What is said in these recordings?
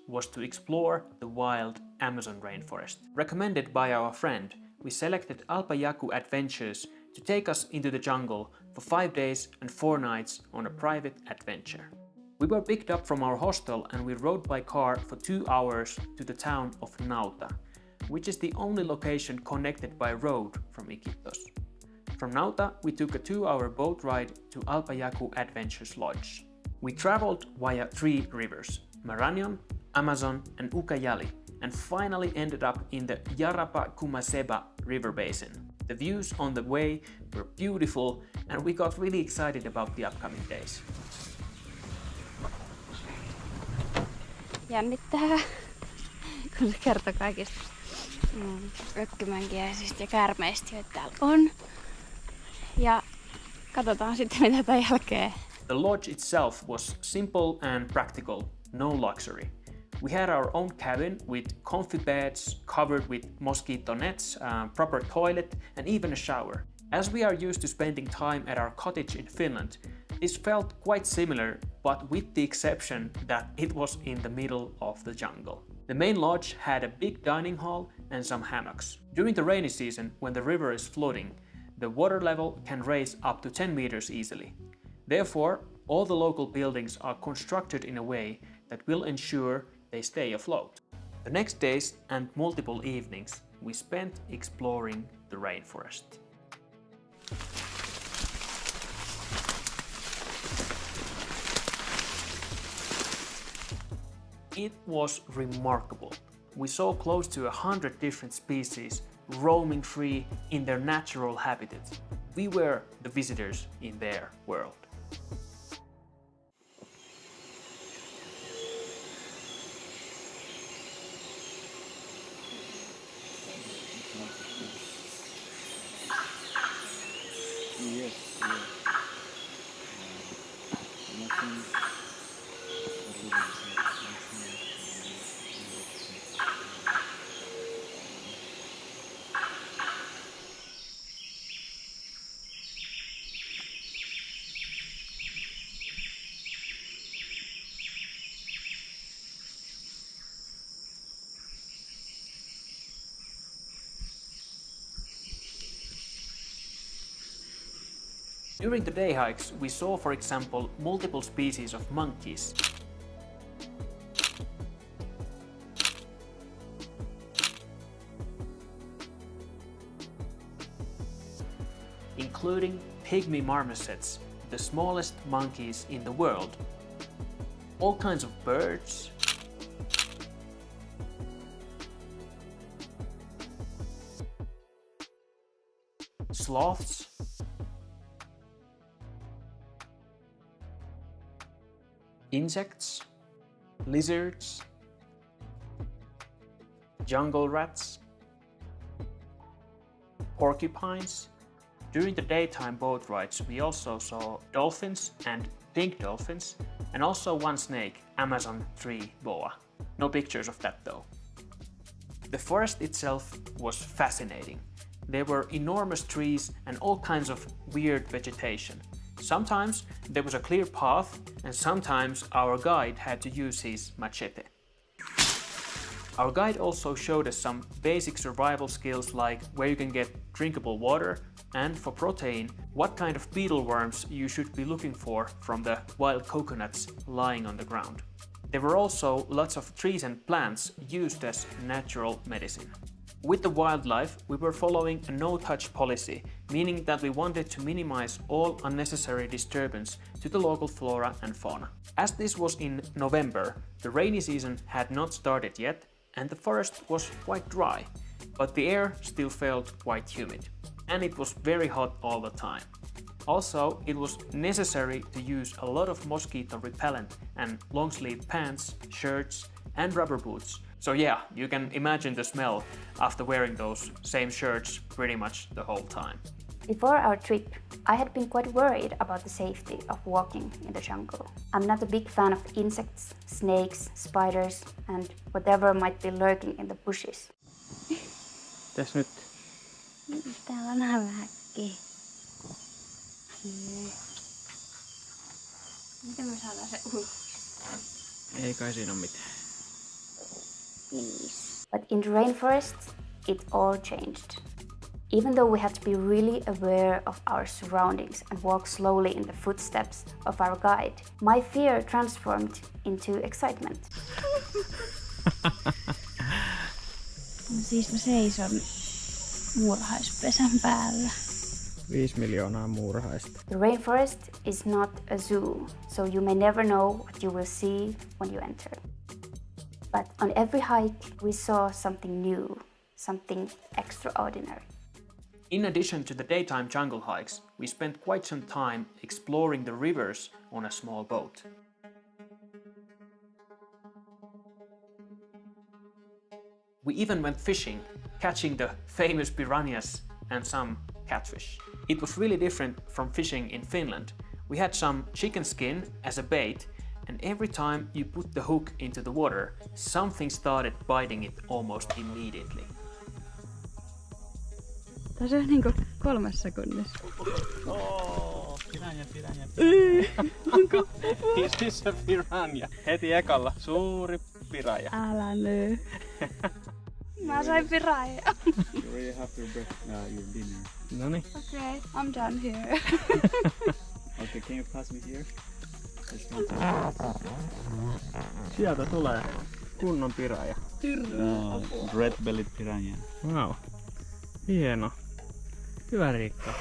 was to explore the wild Amazon rainforest. Recommended by our friend, we selected Alpayaku Adventures to take us into the jungle for 5 days and 4 nights on a private adventure. We were picked up from our hostel and we rode by car for 2 hours to the town of Nauta, which is the only location connected by road from Iquitos. From Nauta, we took a 2-hour boat ride to Alpayaku Adventures Lodge. We traveled via 3 rivers, Marañón, Amazon and Ucayali, and finally ended up in the Yarapa-Cumaseba river basin. The views on the way were beautiful and we got really excited about the upcoming days. Jännittää, kun se kertoo kaikista ökkymänkiäisistä ja käärmeistä, joita täällä on. Ja katsotaan sitten mitä tämän jälkeen. The lodge itself was simple and practical, no luxury. We had our own cabin with comfy beds covered with mosquito nets, proper toilet and even a shower. As we are used to spending time at our cottage in Finland, this felt quite similar, but with the exception that it was in the middle of the jungle. The main lodge had a big dining hall and some hammocks. During the rainy season, when the river is flooding, the water level can raise up to 10 meters easily. Therefore, all the local buildings are constructed in a way that will ensure they stay afloat. The next days and multiple evenings we spent exploring the rainforest. It was remarkable. We saw close to 100 different species roaming free in their natural habitat. We were the visitors in their world. During the day hikes, we saw, for example, multiple species of monkeys. Including pygmy marmosets, the smallest monkeys in the world. All kinds of birds. Sloths. Insects, lizards, jungle rats, porcupines. During the daytime boat rides we also saw dolphins and pink dolphins and also one snake, Amazon tree boa. No pictures of that though. The forest itself was fascinating. There were enormous trees and all kinds of weird vegetation. Sometimes there was a clear path and sometimes our guide had to use his machete. Our guide also showed us some basic survival skills like where you can get drinkable water and for protein, what kind of beetle worms you should be looking for from the wild coconuts lying on the ground. There were also lots of trees and plants used as natural medicine. With the wildlife, we were following a no-touch policy, meaning that we wanted to minimize all unnecessary disturbance to the local flora and fauna. As this was in November, the rainy season had not started yet and the forest was quite dry, but the air still felt quite humid. And it was very hot all the time. Also, it was necessary to use a lot of mosquito repellent and long-sleeve pants, shirts and rubber boots. So yeah, you can imagine the smell after wearing those same shirts pretty much the whole time. Before our trip, I had been quite worried about the safety of walking in the jungle. I'm not a big fan of insects, snakes, spiders and whatever might be lurking in the bushes. Tässä nyt. Täällä on vähän häkkiä. Miten me saadaan se ulos? Ei kai siinä ole mitään. Please. But in the rainforest, it all changed. Even though we had to be really aware of our surroundings and walk slowly in the footsteps of our guide, my fear transformed into excitement. Siis mä seison muurahaispesän päällä. 5 miljoonaa muurahaista. The rainforest is not a zoo, so you may never know what you will see when you enter. But on every hike, we saw something new, something extraordinary. In addition to the daytime jungle hikes, we spent quite some time exploring the rivers on a small boat. We even went fishing, catching the famous piranhas and some catfish. It was really different from fishing in Finland. We had some chicken skin as a bait, and every time you put the hook into the water, something started biting it almost immediately. Tässä on niinku 3 sekunnissa. Oh, piranha. Onko? This is a piranha. Heti ekalla suuri piranha. Älä nyt. Mä sain piraja. You already have your dinner. Noniin. Okay, I'm done here. Okay, can you pass me here? Sieltä tulee kunnon piraja. Red-bellied piranha. Wow. Hieno. Hyvä Riikka.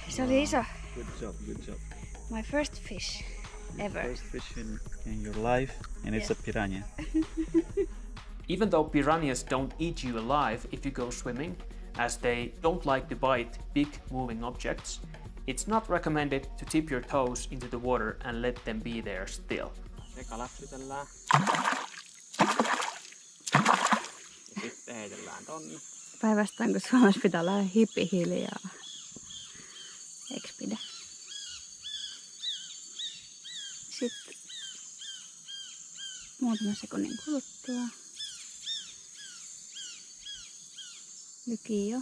Se oli iso. Good job. My first fish ever. First fish in your life, and it's a piranha. Even though piranhas don't eat you alive if you go swimming, as they don't like to bite big moving objects, it's not recommended to dip your toes into the water and let them be there still. Eka läpsytellään. Ja sitten heitellään tonne. Päivästään kun Suomessa pitää olla hiljaa. Eiks pidä? Sitten muutaman sekunnin kuluttua. Lykii jo.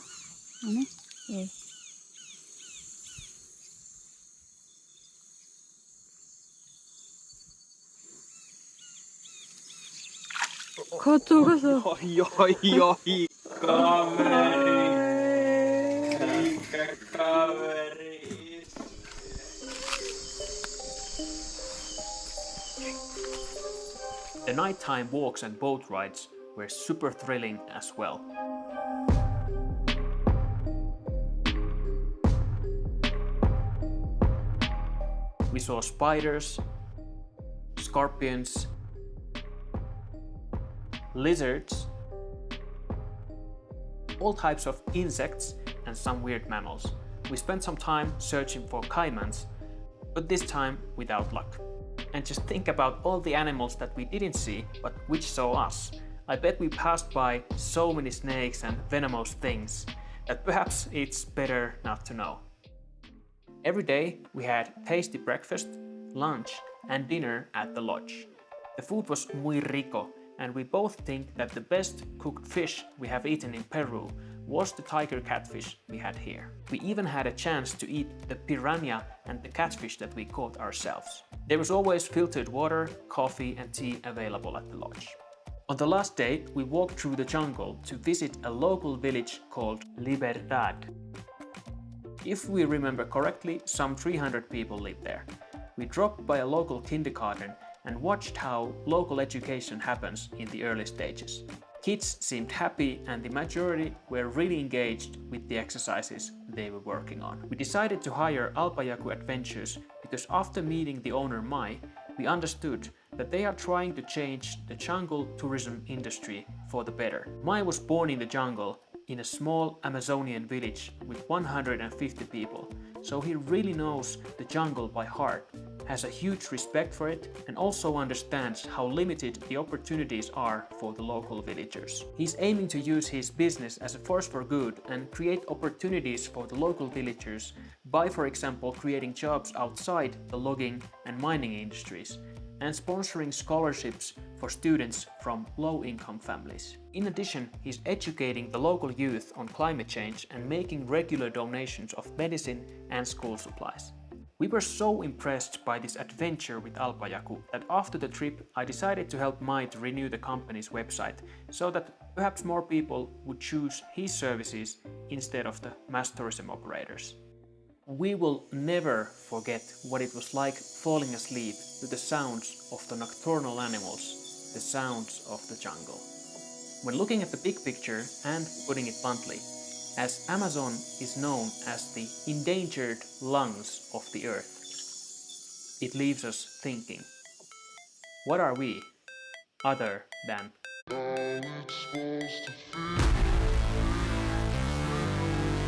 Noniin, ei. Kato. Oi. Kaveri. The nighttime walks and boat rides were super thrilling as well. We saw spiders, scorpions, lizards, all types of insects and some weird mammals. We spent some time searching for caimans, but this time without luck. And just think about all the animals that we didn't see, but which saw us. I bet we passed by so many snakes and venomous things that perhaps it's better not to know. Every day we had tasty breakfast, lunch and dinner at the lodge. The food was muy rico, and we both think that the best cooked fish we have eaten in Peru was the tiger catfish we had here. We even had a chance to eat the piranha and the catfish that we caught ourselves. There was always filtered water, coffee and tea available at the lodge. On the last day, we walked through the jungle to visit a local village called Libertad. If we remember correctly, some 300 people live there. We dropped by a local kindergarten and watched how local education happens in the early stages. Kids seemed happy and the majority were really engaged with the exercises they were working on. We decided to hire Alpayaku Adventures because after meeting the owner Mai, we understood that they are trying to change the jungle tourism industry for the better. Mai was born in the jungle in a small Amazonian village with 150 people, so he really knows the jungle by heart, has a huge respect for it, and also understands how limited the opportunities are for the local villagers. He's aiming to use his business as a force for good and create opportunities for the local villagers by, for example, creating jobs outside the logging and mining industries, and sponsoring scholarships for students from low-income families. In addition, he's educating the local youth on climate change and making regular donations of medicine and school supplies. We were so impressed by this adventure with Alpajaku that after the trip I decided to help Mai to renew the company's website so that perhaps more people would choose his services instead of the mass tourism operators. We will never forget what it was like falling asleep to the sounds of the nocturnal animals, the sounds of the jungle. When looking at the big picture and putting it bluntly, as Amazon is known as the endangered lungs of the earth, it leaves us thinking, what are we other than